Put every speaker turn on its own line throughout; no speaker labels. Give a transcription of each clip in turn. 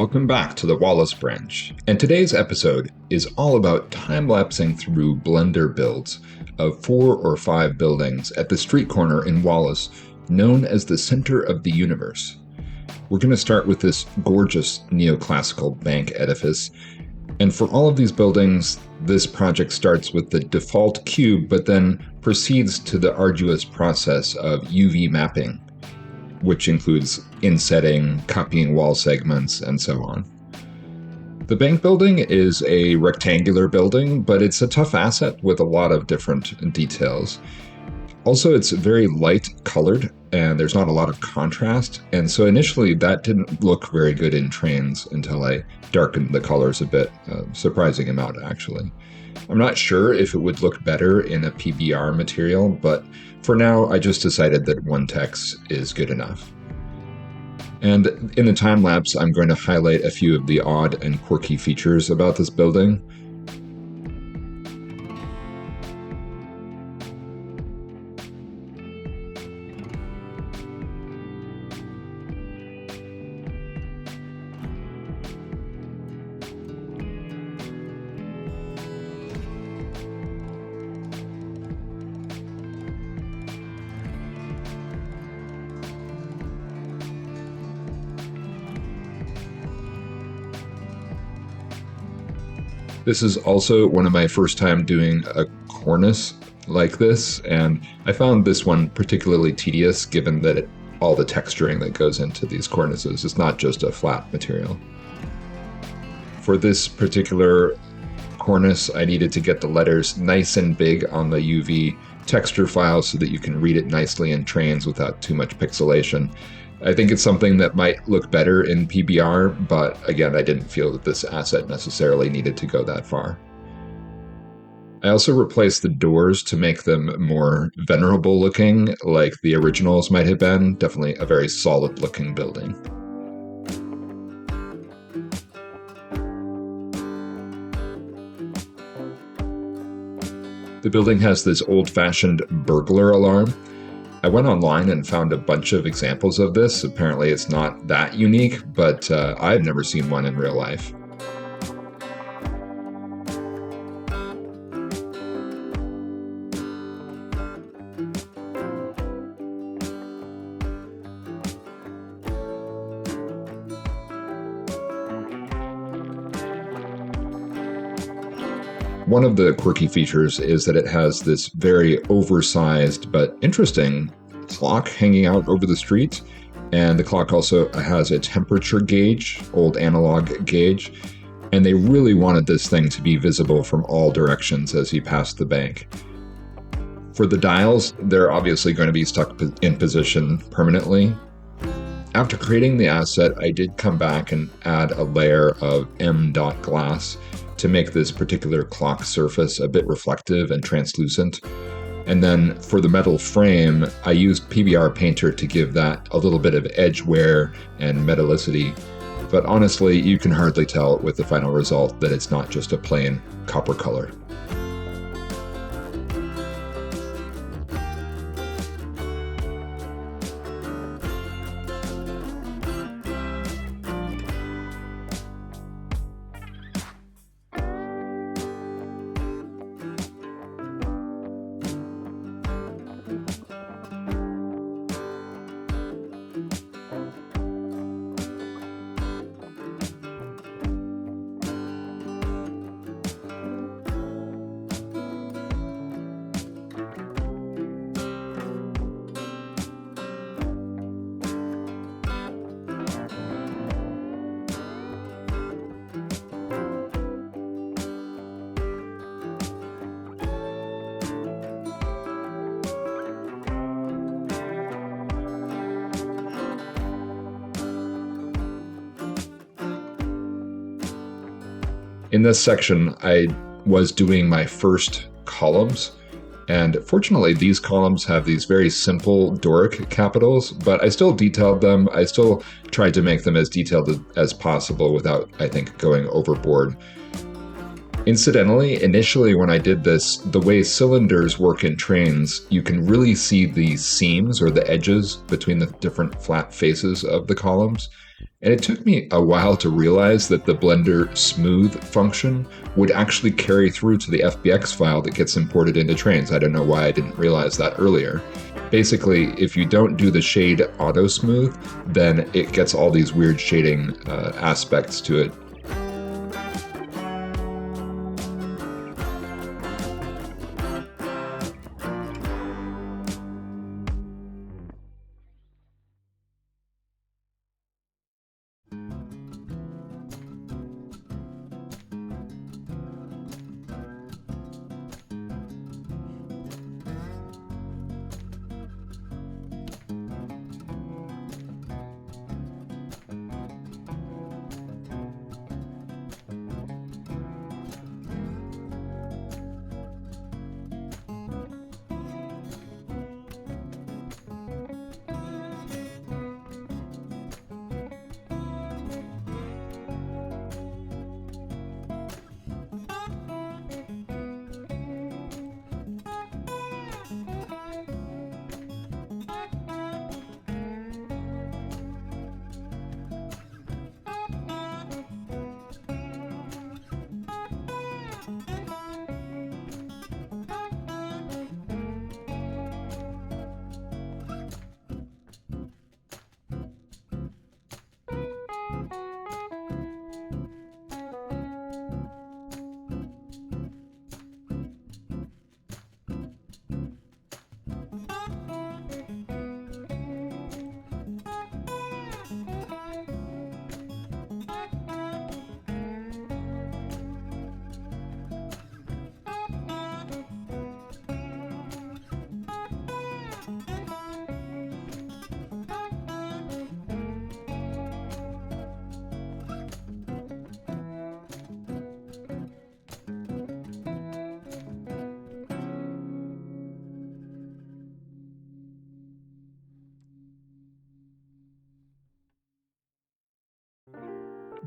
Welcome back to the Wallace branch, and today's episode is all about time-lapsing through Blender builds of 4 or 5 buildings at the street corner in Wallace, known as the center of the universe. We're going to start with this gorgeous neoclassical bank edifice, and for all of these buildings, this project starts with the default cube, but then proceeds to the arduous process of UV mapping, which includes insetting, copying wall segments, and so on. The bank building is a rectangular building, but it's a tough asset with a lot of different details. Also, it's very light colored, and there's not a lot of contrast, and so initially that didn't look very good in Trainz until I darkened the colors a bit, a surprising amount actually. I'm not sure if it would look better in a PBR material, but for now I just decided that 1-tex is good enough. And in the time-lapse, I'm going to highlight a few of the odd and quirky features about this building. This is also one of my first time doing a cornice like this, and I found this one particularly tedious given that all the texturing that goes into these cornices is not just a flat material. For this particular cornice, I needed to get the letters nice and big on the UV texture file so that you can read it nicely in Trainz without too much pixelation. I think it's something that might look better in PBR, but again, I didn't feel that this asset necessarily needed to go that far. I also replaced the doors to make them more venerable looking, like the originals might have been. Definitely a very solid looking building. The building has this old-fashioned burglar alarm. I went online and found a bunch of examples of this. Apparently it's not that unique, but I've never seen one in real life. One of the quirky features is that it has this very oversized but interesting clock hanging out over the street, and the clock also has a temperature gauge, old analog gauge, and they really wanted this thing to be visible from all directions as you pass the bank. For the dials, they're obviously going to be stuck in position permanently. After creating the asset, I did come back and add a layer of M.dot glass to make this particular clock surface a bit reflective and translucent. And then for the metal frame, I used PBR Painter to give that a little bit of edge wear and metallicity. But honestly, you can hardly tell with the final result that it's not just a plain copper color. In this section, I was doing my first columns, and fortunately these columns have these very simple Doric capitals, but I still detailed them. I still tried to make them as detailed as possible without, I think, going overboard. Incidentally, initially when I did this, the way cylinders work in Trainz, you can really see the seams or the edges between the different flat faces of the columns. And it took me a while to realize that the Blender smooth function would actually carry through to the FBX file that gets imported into Trainz. I don't know why I didn't realize that earlier. Basically, if you don't do the shade auto smooth, then it gets all these weird shading aspects to it.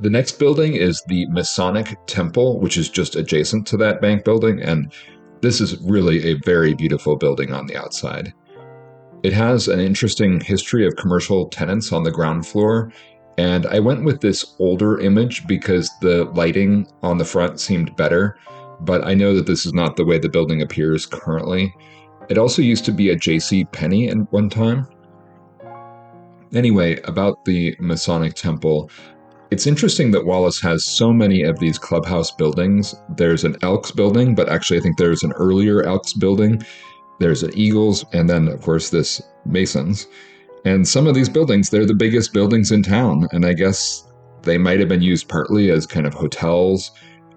The next building is the Masonic Temple, which is just adjacent to that bank building, and this is really a very beautiful building on the outside. It has an interesting history of commercial tenants on the ground floor, and I went with this older image because the lighting on the front seemed better, but I know that this is not the way the building appears currently. It also used to be a J.C. Penney at one time. Anyway, about the Masonic Temple, it's interesting that Wallace has so many of these clubhouse buildings. There's an Elks building, but actually I think there's an earlier Elks building. There's an Eagles, and then, of course, this Masons. And some of these buildings, they're the biggest buildings in town, and I guess they might have been used partly as kind of hotels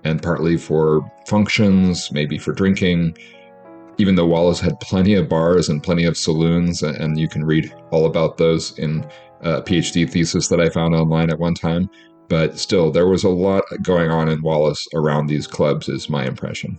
and partly for functions, maybe for drinking, even though Wallace had plenty of bars and plenty of saloons, and you can read all about those in a PhD thesis that I found online at one time. But still, there was a lot going on in Wallace around these clubs, is my impression.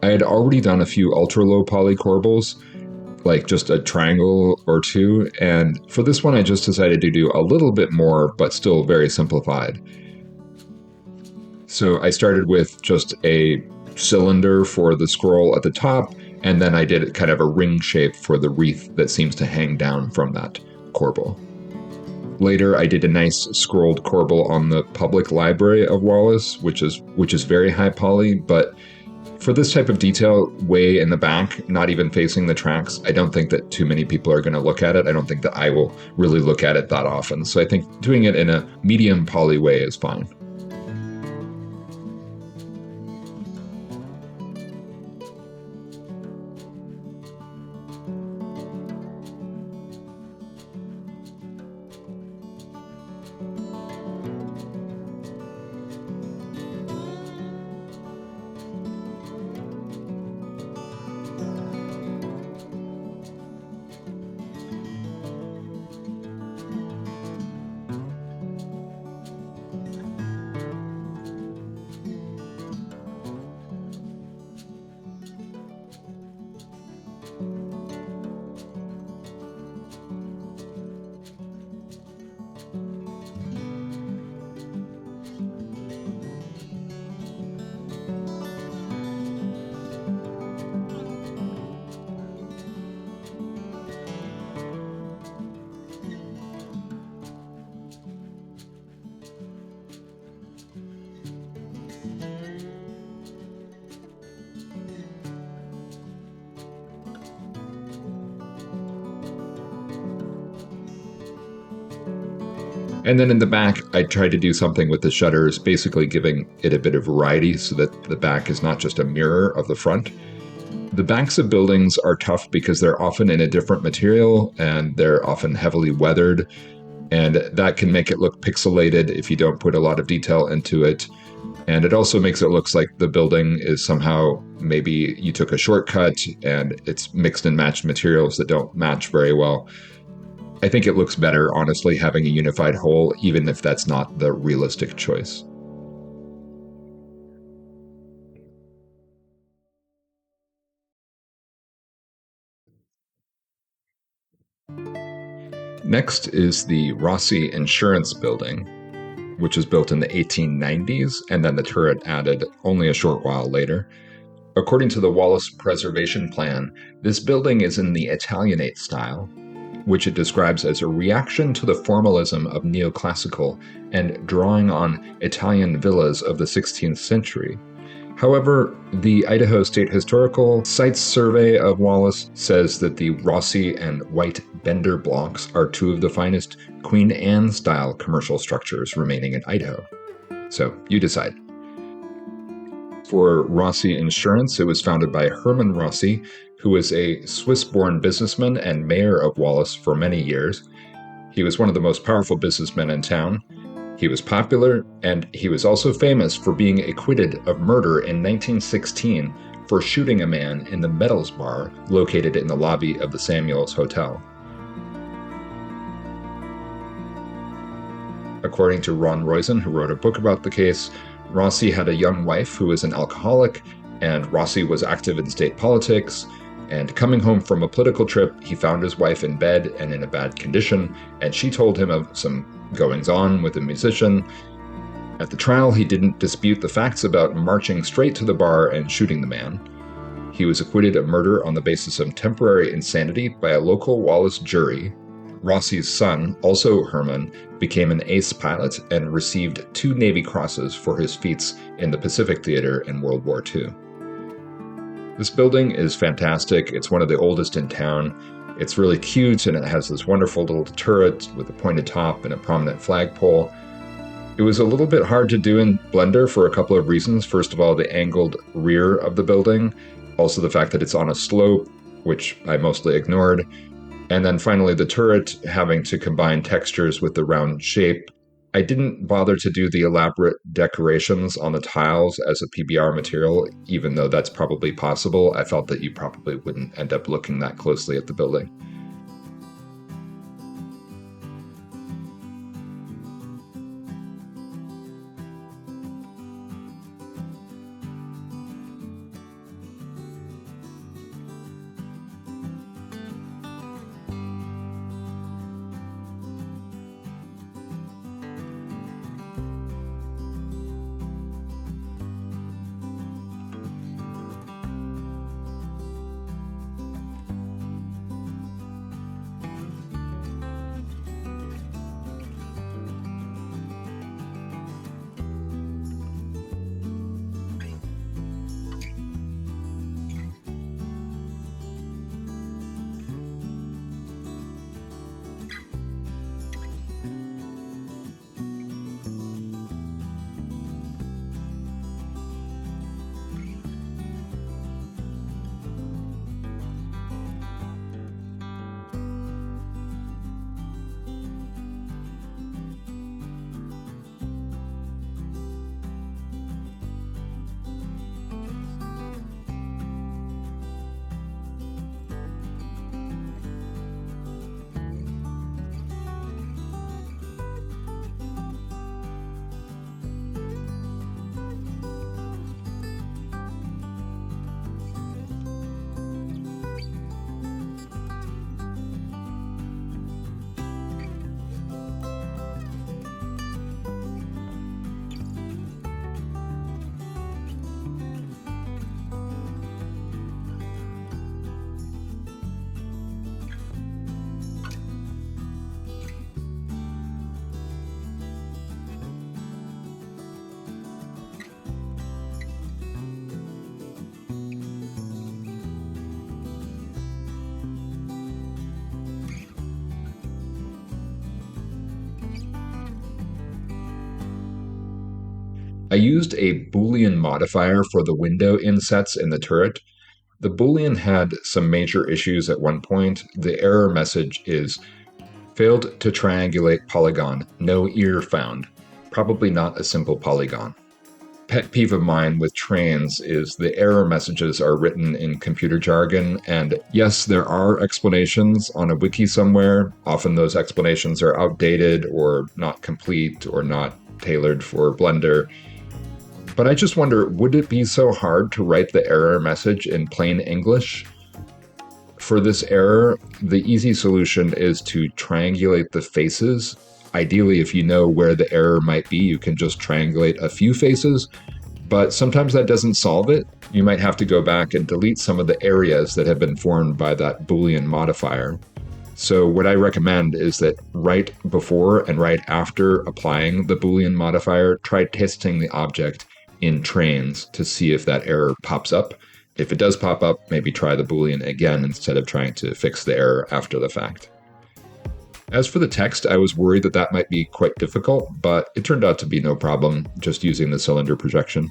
I had already done a few ultra-low poly corbels, like just a triangle or two, and for this one I just decided to do a little bit more, but still very simplified. So I started with just a cylinder for the scroll at the top, and then I did kind of a ring shape for the wreath that seems to hang down from that corbel. Later, I did a nice scrolled corbel on the public library of Wallace, which is very high poly, but for this type of detail way in the back, not even facing the tracks, I don't think that too many people are going to look at it. I don't think that I will really look at it that often. So I think doing it in a medium poly way is fine. And then in the back, I tried to do something with the shutters, basically giving it a bit of variety so that the back is not just a mirror of the front. The backs of buildings are tough because they're often in a different material and they're often heavily weathered, and that can make it look pixelated if you don't put a lot of detail into it. And it also makes it look like the building is somehow, maybe you took a shortcut and it's mixed and matched materials that don't match very well. I think it looks better, honestly, having a unified whole, even if that's not the realistic choice. Next is the Rossi Insurance Building, which was built in the 1890s, and then the turret added only a short while later. According to the Wallace Preservation Plan, this building is in the Italianate style, which it describes as a reaction to the formalism of neoclassical and drawing on Italian villas of the 16th century. However, the Idaho State Historical Sites Survey of Wallace says that the Rossi and White Bender blocks are two of the finest Queen Anne-style commercial structures remaining in Idaho. So, you decide. For Rossi Insurance, it was founded by Herman Rossi, who was a Swiss-born businessman and mayor of Wallace for many years. He was one of the most powerful businessmen in town. He was popular, and he was also famous for being acquitted of murder in 1916 for shooting a man in the Metals Bar located in the lobby of the Samuels Hotel. According to Ron Roizen, who wrote a book about the case, Rossi had a young wife who was an alcoholic, and Rossi was active in state politics. And coming home from a political trip, he found his wife in bed and in a bad condition, and she told him of some goings-on with a musician. At the trial, he didn't dispute the facts about marching straight to the bar and shooting the man. He was acquitted of murder on the basis of temporary insanity by a local Wallace jury. Rossi's son, also Herman, became an ace pilot and received 2 Navy Crosses for his feats in the Pacific Theater in World War II. This building is fantastic. It's one of the oldest in town. It's really cute, and it has this wonderful little turret with a pointed top and a prominent flagpole. It was a little bit hard to do in Blender for a couple of reasons. First of all, the angled rear of the building, also the fact that it's on a slope, which I mostly ignored, and then finally the turret having to combine textures with the round shape. I didn't bother to do the elaborate decorations on the tiles as a PBR material, even though that's probably possible. I felt that you probably wouldn't end up looking that closely at the building. used a Boolean modifier for the window insets in the turret. The Boolean had some major issues at one point. The error message is failed to triangulate polygon, no ear found. Probably not a simple polygon. Pet peeve of mine with Trainz is the error messages are written in computer jargon, and yes, there are explanations on a wiki somewhere. Often those explanations are outdated or not complete or not tailored for Blender. But I just wonder, would it be so hard to write the error message in plain English? For this error, the easy solution is to triangulate the faces. Ideally, if you know where the error might be, you can just triangulate a few faces, but sometimes that doesn't solve it. You might have to go back and delete some of the areas that have been formed by that Boolean modifier. So what I recommend is that right before and right after applying the Boolean modifier, try testing the object in Trainz to see if that error pops up. If it does pop up, maybe try the Boolean again instead of trying to fix the error after the fact. As for the text, I was worried that that might be quite difficult, but it turned out to be no problem, just using the cylinder projection.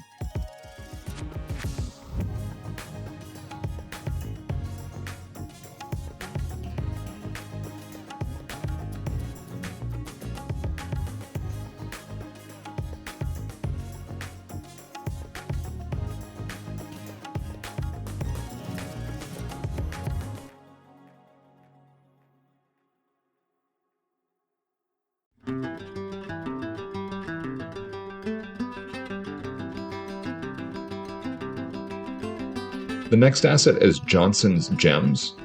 The next asset is Johnson's Gems,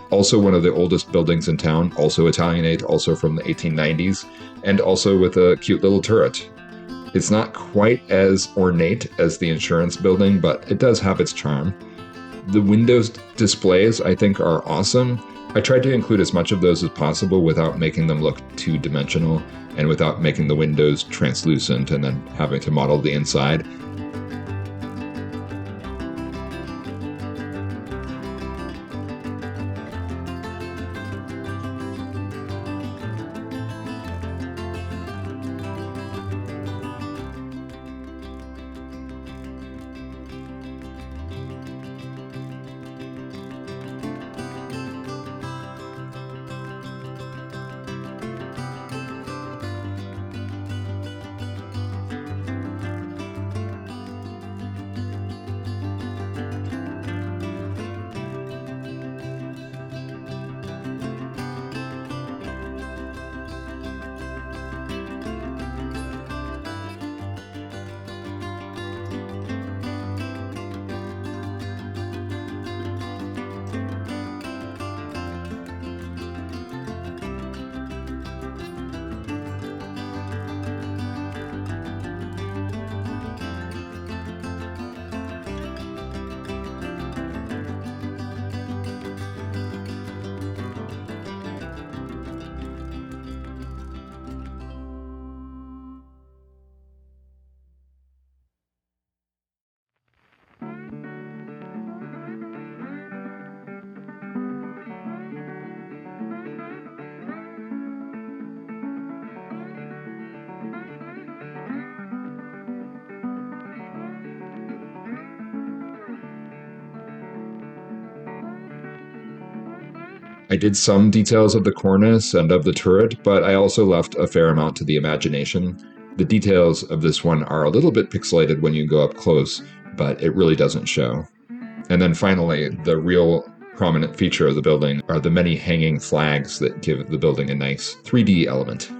also one of the oldest buildings in town, also Italianate, also from the 1890s, and also with a cute little turret. It's not quite as ornate as the insurance building, but it does have its charm. The Windows displays, I think, are awesome. I tried to include as much of those as possible without making them look two-dimensional and without making the windows translucent and then having to model the inside. I did some details of the cornice and of the turret, but I also left a fair amount to the imagination. The details of this one are a little bit pixelated when you go up close, but it really doesn't show. And then finally, the real prominent feature of the building are the many hanging flags that give the building a nice 3D element.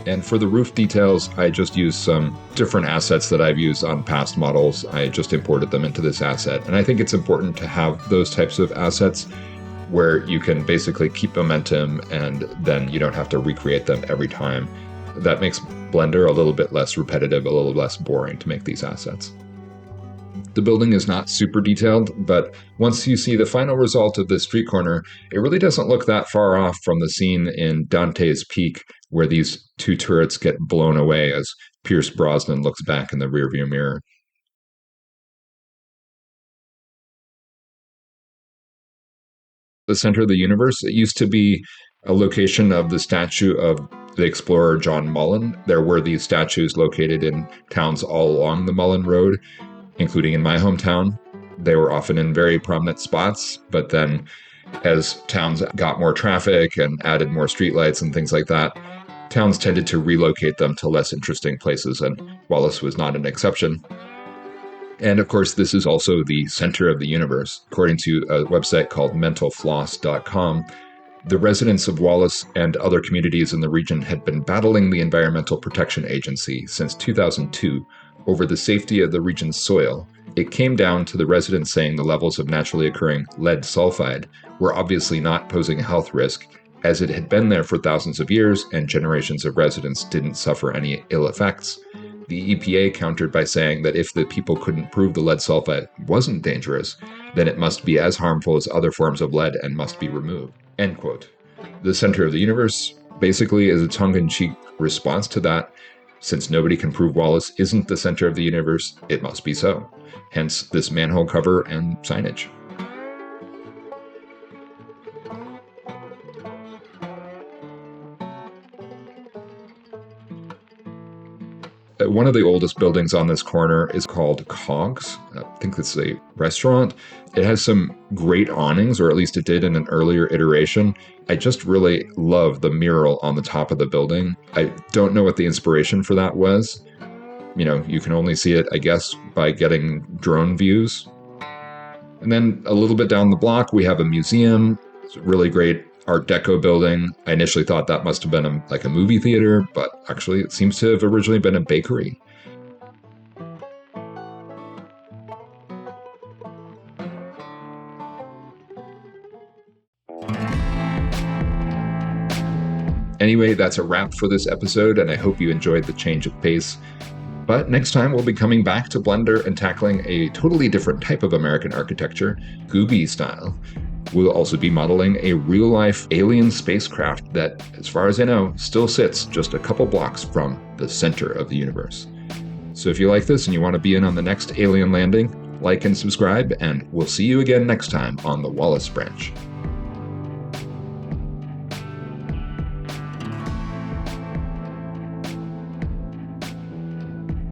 And for the roof details, I just used some different assets that I've used on past models. I just imported them into this asset. And I think it's important to have those types of assets where you can basically keep momentum and then you don't have to recreate them every time. That makes Blender a little bit less repetitive, a little less boring to make these assets. The building is not super detailed, but once you see the final result of this street corner, it really doesn't look that far off from the scene in Dante's Peak where these two turrets get blown away as Pierce Brosnan looks back in the rearview mirror. The center of the universe, it used to be a location of the statue of the explorer John Mullen. There were these statues located in towns all along the Mullen Road, including in my hometown. They were often in very prominent spots, but then as towns got more traffic and added more streetlights and things like that, towns tended to relocate them to less interesting places, and Wallace was not an exception. And of course, this is also the center of the universe. According to a website called mentalfloss.com, the residents of Wallace and other communities in the region had been battling the Environmental Protection Agency since 2002 over the safety of the region's soil. It came down to the residents saying the levels of naturally occurring lead sulfide were obviously not posing a health risk, as it had been there for thousands of years and generations of residents didn't suffer any ill effects. The EPA countered by saying that if the people couldn't prove the lead sulfide wasn't dangerous, then it must be as harmful as other forms of lead and must be removed. End quote. The center of the universe basically is a tongue-in-cheek response to that. Since nobody can prove Wallace isn't the center of the universe, it must be so. Hence this manhole cover and signage. One of the oldest buildings on this corner is called Cogs. I think it's a restaurant. It has some great awnings, or at least it did in an earlier iteration. I just really love the mural on the top of the building. I don't know what the inspiration for that was. You know, you can only see it, I guess, by getting drone views. And then a little bit down the block, we have a museum. It's a really great Art Deco building. I initially thought that must have been like a movie theater, but actually it seems to have originally been a bakery. Anyway, that's a wrap for this episode, and I hope you enjoyed the change of pace. But next time we'll be coming back to Blender and tackling a totally different type of American architecture, Gooby style. We'll also be modeling a real-life alien spacecraft that, as far as I know, still sits just a couple blocks from the center of the universe. So if you like this and you want to be in on the next alien landing, like and subscribe, and we'll see you again next time on the Wallace Branch.